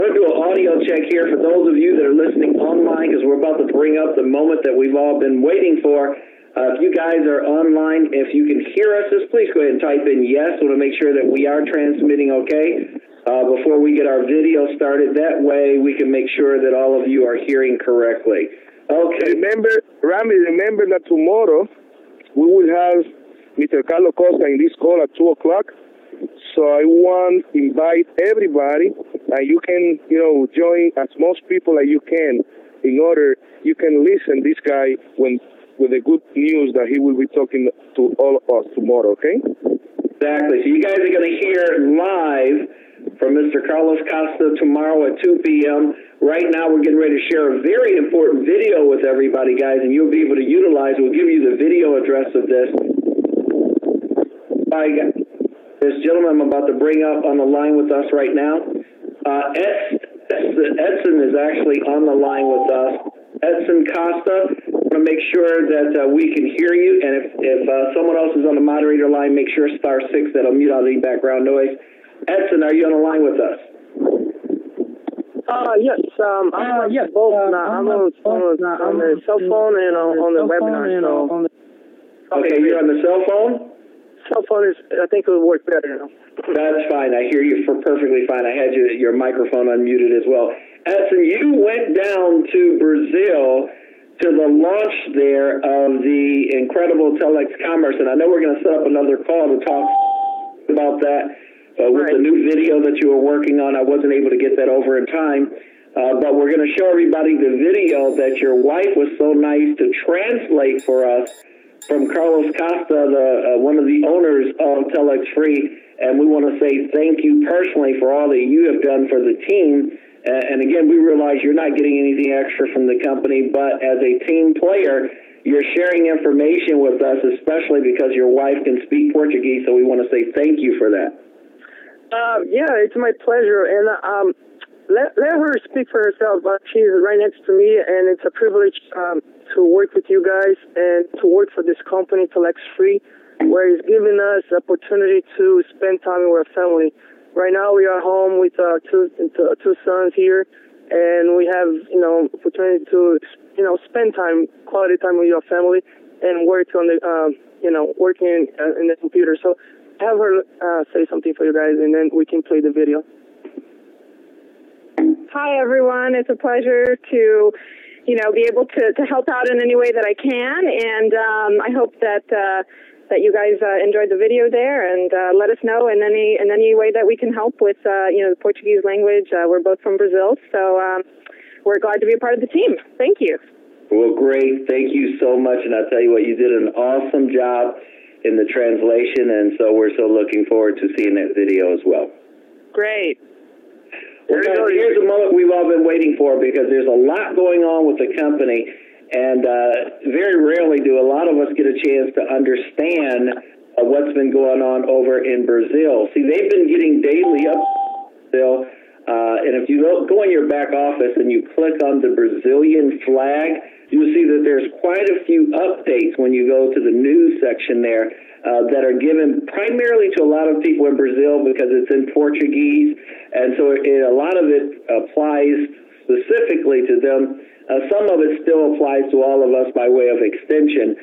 We'll do an audio check here for those of you that are listening online, because we're about to bring up the moment that we've all been waiting for. If you guys are online, if you can hear us, just please go ahead and type in yes. We want to make sure that we are transmitting okay before we get our video started. That way we can make sure that all of you are hearing correctly. Okay. Remember that tomorrow we will have Mr. Carlos Costa in this call at 2 o'clock. So I want to invite everybody, and you can, join as most people as you can in order you can listen this guy with the good news that he will be talking to all of us tomorrow, okay? Exactly. So you guys are going to hear live from Mr. Carlos Costa tomorrow at 2 p.m. Right now we're getting ready to share a very important video with everybody, guys, and you'll be able to utilize. We'll give you the video address of this. This gentleman I'm about to bring up on the line with us right now, Edson is actually on the line with us. Edson Costa, I want to make sure that we can hear you, and if someone else is on the moderator line, make sure *6, that'll mute out any background noise. Edson, are you on the line with us? Yes. Yes, both. I'm on the cell phone and on the webinar. Okay, you're on the cell phone? Cell phone I think it will work better now. That's fine. I hear you perfectly fine. I had your microphone unmuted as well. Edson, you went down to Brazil to the launch there of the incredible Telex Commerce, and I know we're going to set up another call to talk about that with the new video that you were working on. I wasn't able to get that over in time, but we're going to show everybody the video that your wife was so nice to translate for us from Carlos Costa, one of the owners of TelexFREE, and we want to say thank you personally for all that you have done for the team. And again, we realize you're not getting anything extra from the company, but as a team player, you're sharing information with us, especially because your wife can speak Portuguese, so we want to say thank you for that. Yeah, it's my pleasure, and let her speak for herself. She's right next to me, and it's a privilege to work with you guys and to work for this company, TelexFREE, where it's giving us the opportunity to spend time with our family. Right now, we are home with two sons here, and we have opportunity to spend quality time with your family, and work on the working in the computer. So have her say something for you guys, and then we can play the video. Hi, everyone. It's a pleasure to, be able to help out in any way that I can, and I hope that you guys enjoyed the video there, and let us know in any way that we can help with the Portuguese language. We're both from Brazil, so we're glad to be a part of the team. Thank you. Well, great. Thank you so much, and I'll tell you what, you did an awesome job in the translation, and so we're so looking forward to seeing that video as well. Great. Well, guys, here's the moment we've all been waiting for, because there's a lot going on with the company, and very rarely do a lot of us get a chance to understand what's been going on over in Brazil. See, they've been getting daily updates, Brazil, and if you go in your back office and you click on the Brazilian flag, you'll see that there's quite a few updates when you go to the news section there that are given primarily to a lot of people in Brazil because it's in Portuguese, and so a lot of it applies specifically to them. Some of it still applies to all of us by way of extension,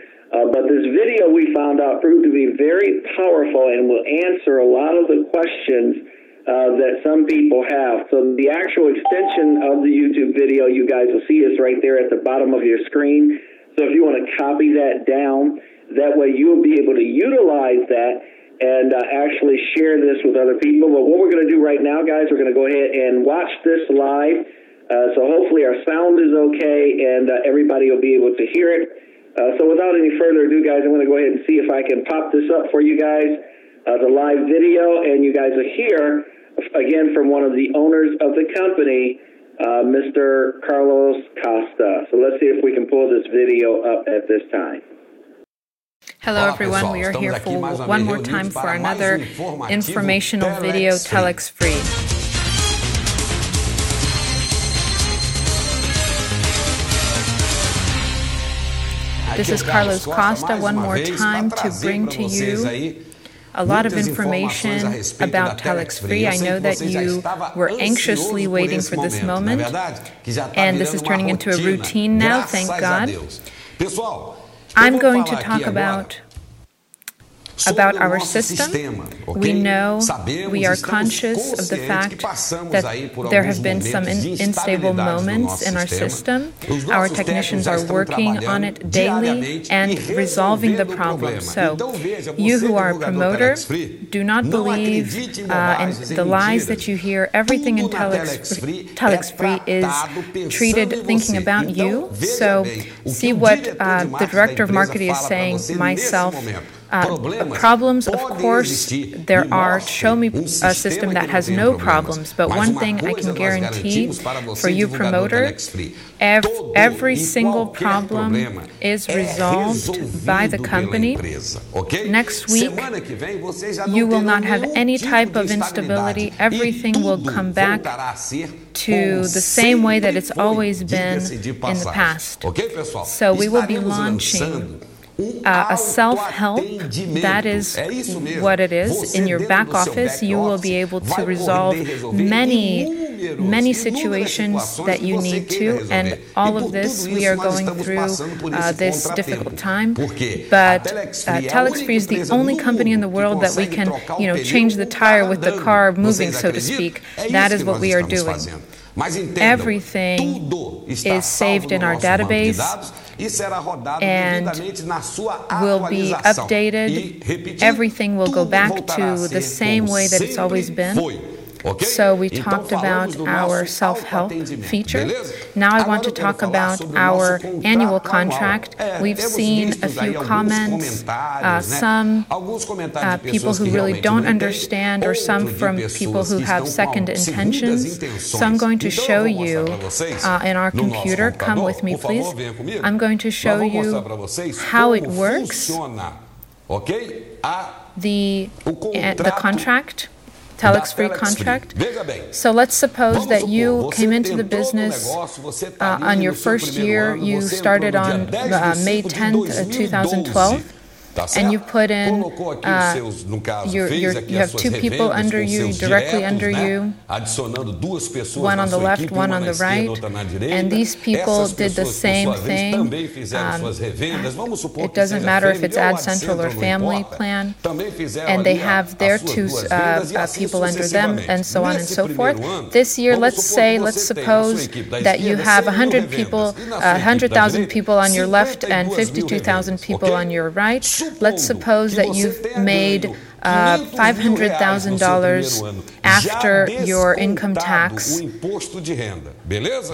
but this video we found out proved to be very powerful and will answer a lot of the questions that some people have. So the actual extension of the YouTube video, you guys will see, is right there at the bottom of your screen. So if you want to copy that down, that way you'll be able to utilize that and actually share this with other people. But what we're going to do right now, guys, we're going to go ahead and watch this live. So hopefully our sound is okay and everybody will be able to hear it. So without any further ado, guys, I'm going to go ahead and see if I can pop this up for you guys, the live video, and you guys will hear, again, from one of the owners of the company, Mr. Carlos Costa. So let's see if we can pull this video up at this time. Hello everyone, we are here for one more time for another informational video, TelexFREE. This is Carlos Costa one more time to bring to you a lot of information about TelexFREE. I know that you were anxiously waiting for this moment, and this is turning into a routine now, thank God. I'm going to talk about our system. We know, we are conscious of the fact that there have been some unstable moments in our system. Our technicians are working on it daily and resolving the problem. So, you who are a promoter, do not believe in the lies that you hear. Everything in TelexFREE is treated thinking about you. So, see what the Director of Marketing is saying, myself. Problems, of course, there are. Show me a system that has no problems. But one thing I can guarantee for you, promoter, every single problem is resolved by the company. Next week, you will not have any type of instability. Everything will come back to the same way that it's always been in the past. So we will be launching a self-help, that is what it is. In your back office, you will be able to resolve many situations that you need to, and all of this, we are going through this difficult time, but TelexFREE is the only company in the world that we can, change the tire with the car moving, so to speak. That is what we are doing. Everything is saved in our database and will be updated. Everything will go back to the same way that it's always been. So we talked about our self-help feature. Now I want to talk about our annual contract. We've seen a few comments, some people who really don't understand, or some from people who have second intentions. So I'm going to show you in our computer. Come with me, please. I'm going to show you how it works, the contract. TelexFREE contract. So let's suppose that you came into the business on your first year. You started on May 10th, 2012. And you put in, you have two people under you, directly under you, one on the left, one on the right, and these people did the same thing. It doesn't matter if it's Ad Central or Family Plan, and they have their two people under them, and so on and so forth. This year, let's suppose that you have 100 people, 100,000 people on your left and 52,000 people on your right. Let's suppose that you've made $500,000 after your income tax,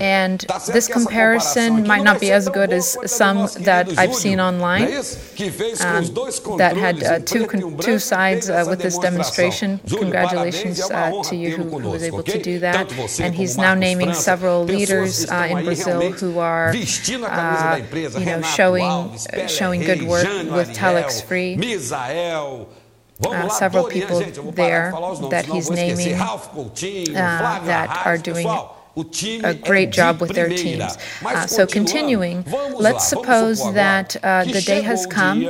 and this comparison might not be as good as some that I've seen online that had two sides with this demonstration. Congratulations to you who was able to do that. And he's now naming several leaders in Brazil who are showing good work with TelexFREE. Several people there that he's naming that are doing a great job with their teams. So continuing, let's suppose that the day has come,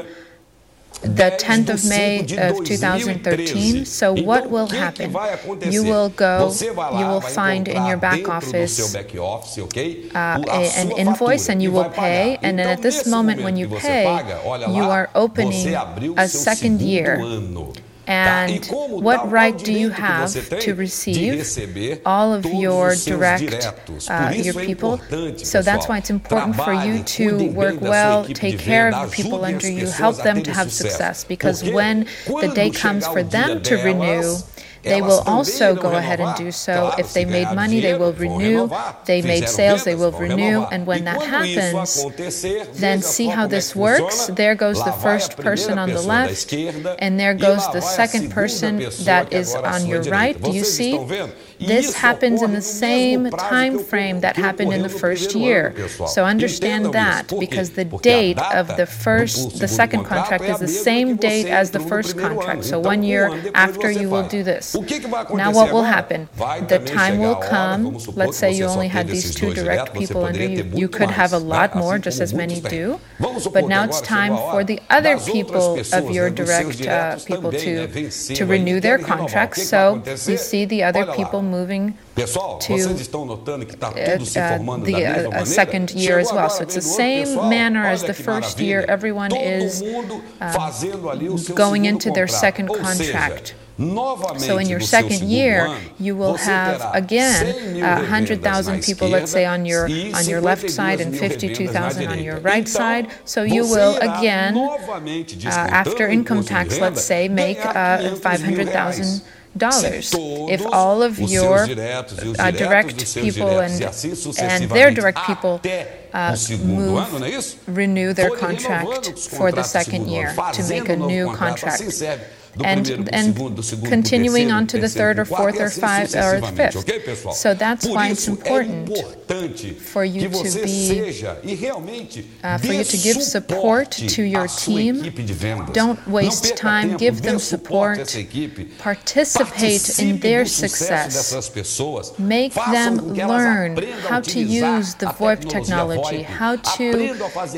the 10th of May of 2013. So what will happen? You will go, you will find in your back office an invoice, and you will pay. And then at this moment when you pay, you are opening a second year. And what right do you have to receive all of your direct, your people? So that's why it's important for you to work well, take care of the people under you, help them to have success. Because when the day comes for them to renew, they will also go ahead and do so. If they made money, they will renew. They made sales, they will renew. And when that happens, then see how this works. There goes the first person on the left, and there goes the second person that is on your right. Do you see? This happens in the same time frame that happened in the first year. So understand that, because the date of the second contract is the same date as the first contract. So 1 year after, you will do this. Now what will happen? The time will come, let's say you only had these 2 direct people under you. You could have a lot more, just as many do. But now it's time for the other people of your direct people to renew their contracts. So you see the other people moving to the second year as well. So it's the same manner as the first year. Everyone is going into their second contract. So in your second year, you will have again 100,000 people, let's say, on your left side and 52,000 on your right side. So you will again, after income tax, let's say, make $500,000. If all of your direct people and their direct people renew their contract for the second year to make a new contract. And continuing on to the third or fourth or fifth. So that's why it's important for you to give support to your team. Don't waste time. Give them support. Participate in their success. Make them learn how to use the VOIP technology, how to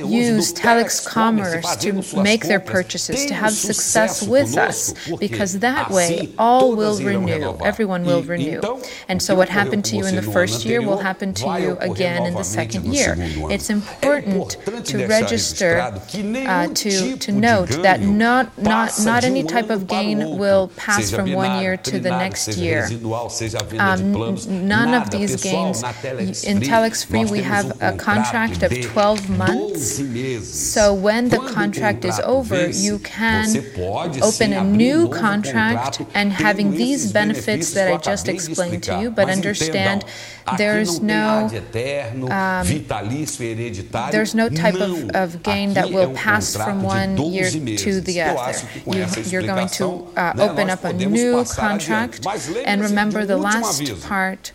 use TelexCommerce to make their purchases, to have success with us. Because that way, all will renew. Everyone will renew. And so what happened to you in the first year will happen to you again in the second year. It's important to register, to note that not any type of gain will pass from 1 year to the next year. None of these gains. In TelexFREE, we have a contract of 12 months. So when the contract is over, you can open a new contract and having these benefits that I just explained to you, but understand there's no type of gain that will pass from 1 year to the other. You're going to open up a new contract, and remember the last part.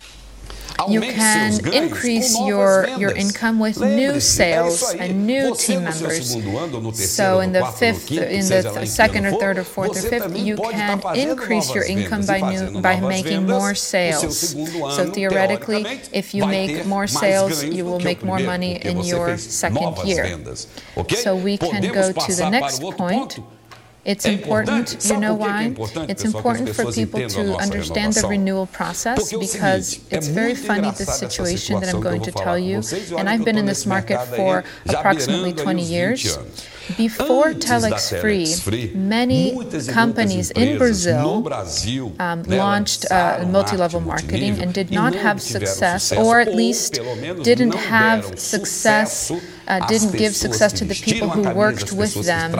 You can increase your income with new sales and new team members. So in the second or third or fourth or fifth, you can increase your income by making more sales. So theoretically, if you make more sales, you will make more money in your second year. So we can go to the next point. It's important, you know why? It's important for people to understand the renewal process, because it's very funny, this situation that I'm going to tell you. And I've been in this market for approximately 20 years. Before TelexFREE, many companies in Brazil launched multi-level marketing and did not have success, or at least didn't have success, didn't give success to the people who worked with them.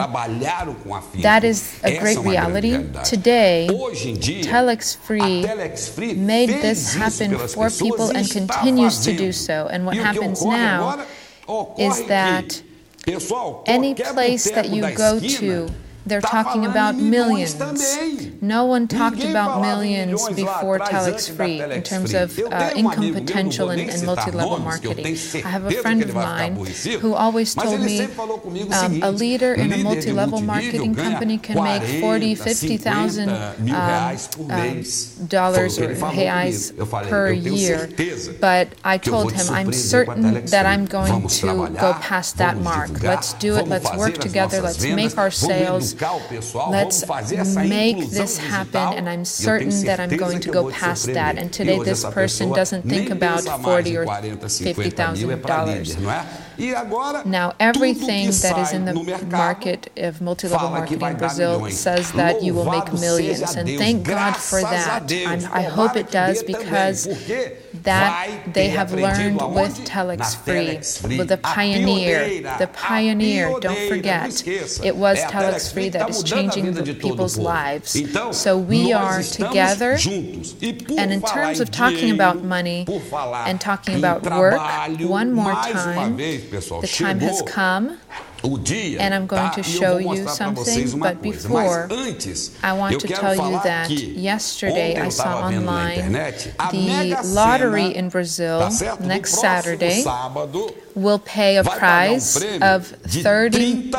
That is a great reality. Today, TelexFREE made this happen for people and continues to do so. And what happens now is that any place that you go to, they're talking about millions. No one talked about millions before TelexFREE in terms of income potential in multi-level marketing. I have a friend of mine who always told me a leader in a multi-level marketing company can make $40,000, $50,000 dollars or reais per year. But I told him, I'm certain that I'm going to go past that mark. Let's do it. Let's work together. Let's make our sales. Let's make this happen, and I'm certain that I'm going to go past that. And today this person doesn't think about $40,000 or $50,000. Now, everything that is in the market of multi-level marketing in Brazil says that you will make millions, and thank God for that. I hope it does, because that they have learned with TelexFREE, with the pioneer, don't forget. It was TelexFREE that is changing the people's lives. So we are together, and in terms of talking about money and talking about work, one more time, the time has come and I'm going to show you something, but before, I want to tell you that yesterday I saw online the lottery in Brazil next Saturday will pay a prize of 30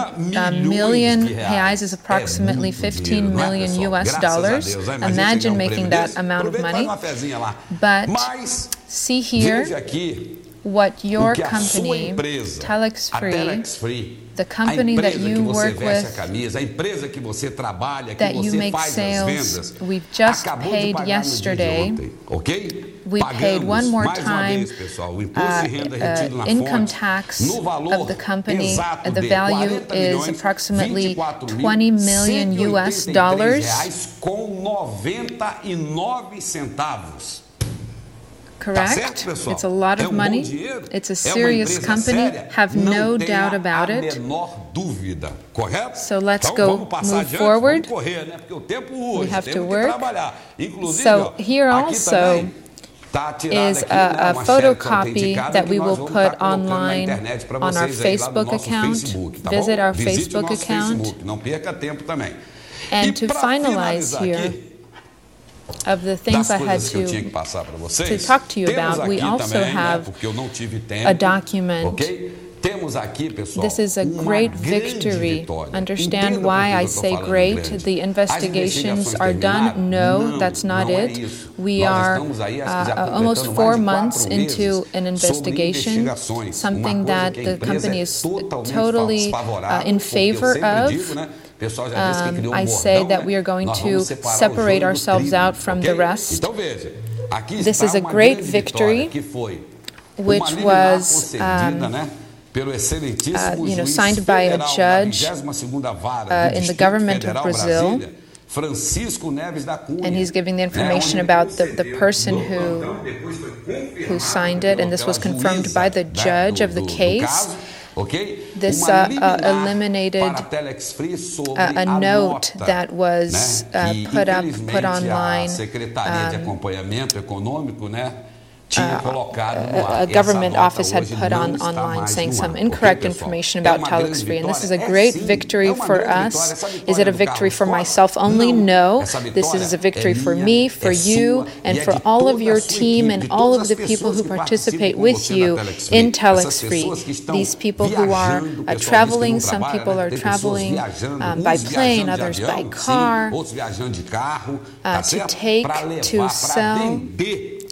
million reais, is approximately 15 million US dollars. Imagine making that amount of money. But see here what your company, TelexFREE, the company that you work with, that you make sales, we've just paid yesterday. We paid one more time income tax of the company. The value is approximately 20 million US dollars. Correct? It's a lot of money. It's a serious company. Have no doubt about it. So let's move forward. We have to work. So here also is a photocopy that we will put online on our Facebook account. Visit our Facebook account. And to finalize here, of the things I had to talk to you about, we also have a document. This is a great victory. Understand why I say great. The investigations are done. No, that's not it. We are almost 4 months into an investigation, something that the company is totally in favor of. I say that we are going to separate ourselves out from the rest. This is a great victory, which was signed by a judge in the government of Brazil. And he's giving the information about the person who signed it, and this was confirmed by the judge of the case. This eliminated a note that was put online. A government office had put online saying some incorrect information about TelexFREE, and this is a great victory for us. Is it a victory for myself only? No. This is a victory for me, for you, and for all of your team and all of the people who participate with you in TelexFREE. These people who are traveling, some people are traveling by plane, others by car, to take, to sell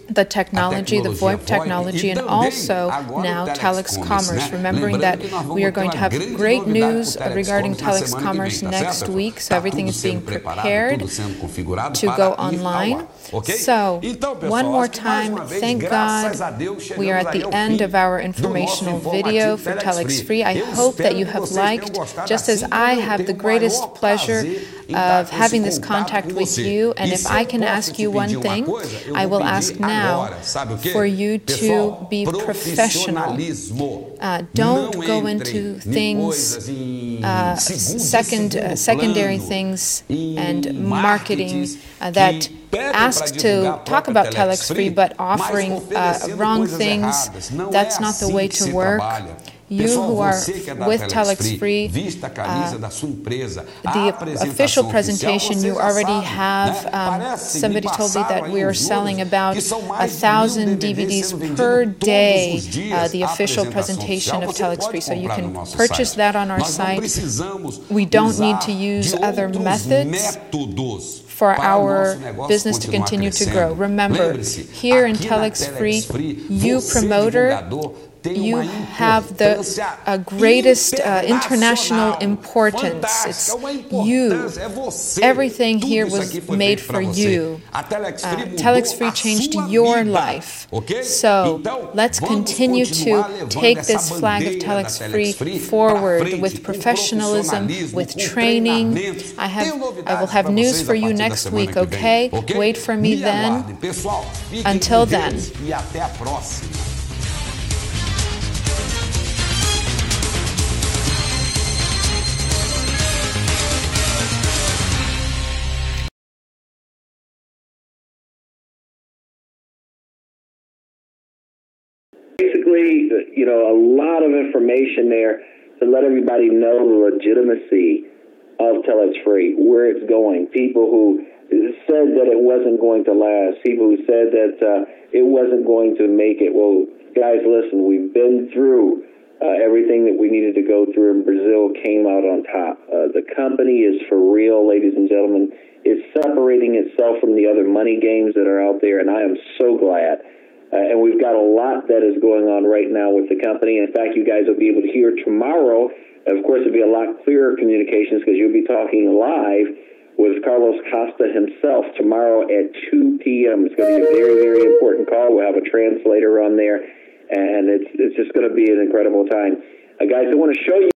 the technology, the VOIP technology, and also now Telex Commerce. Remembering that we are going to have great news regarding Telex Commerce next week, so everything is being prepared to go online. So, one more time, thank God we are at the end of our informational video for TelexFREE. I hope that you have liked, just as I have the greatest pleasure of having this contact with you. And if I can ask you one thing, I will ask now for you to be professional. Don't go into things, secondary things and marketing that asks to talk about TelexFREE but offering wrong things. That's not the way to work. You who are with TelexFREE, the official presentation you already have. Somebody told me that we are selling about 1,000 DVDs per day, the official presentation of TelexFREE. So you can purchase that on our site. We don't need to use other methods for our business to continue to grow. Remember, here in TelexFREE, you promoter, you have the greatest international importance. It's you. Everything here was made for you. TelexFREE changed your life. So let's continue to take this flag of TelexFREE forward with professionalism, with training. I will have news for you next week, okay? Wait for me then. Until then. Basically, a lot of information there. to let everybody know the legitimacy of TelexFREE, where it's going. People who said that it wasn't going to last, people who said that it wasn't going to make it. Well, guys, listen, we've been through everything that we needed to go through, and Brazil came out on top. The company is for real, ladies and gentlemen. It's separating itself from the other money games that are out there, and I am so glad. And we've got a lot that is going on right now with the company. In fact, you guys will be able to hear tomorrow. Of course, it'll be a lot clearer communications because you'll be talking live with Carlos Costa himself tomorrow at 2 p.m. It's going to be a very, very important call. We'll have a translator on there, and it's just going to be an incredible time. Guys, I want to show you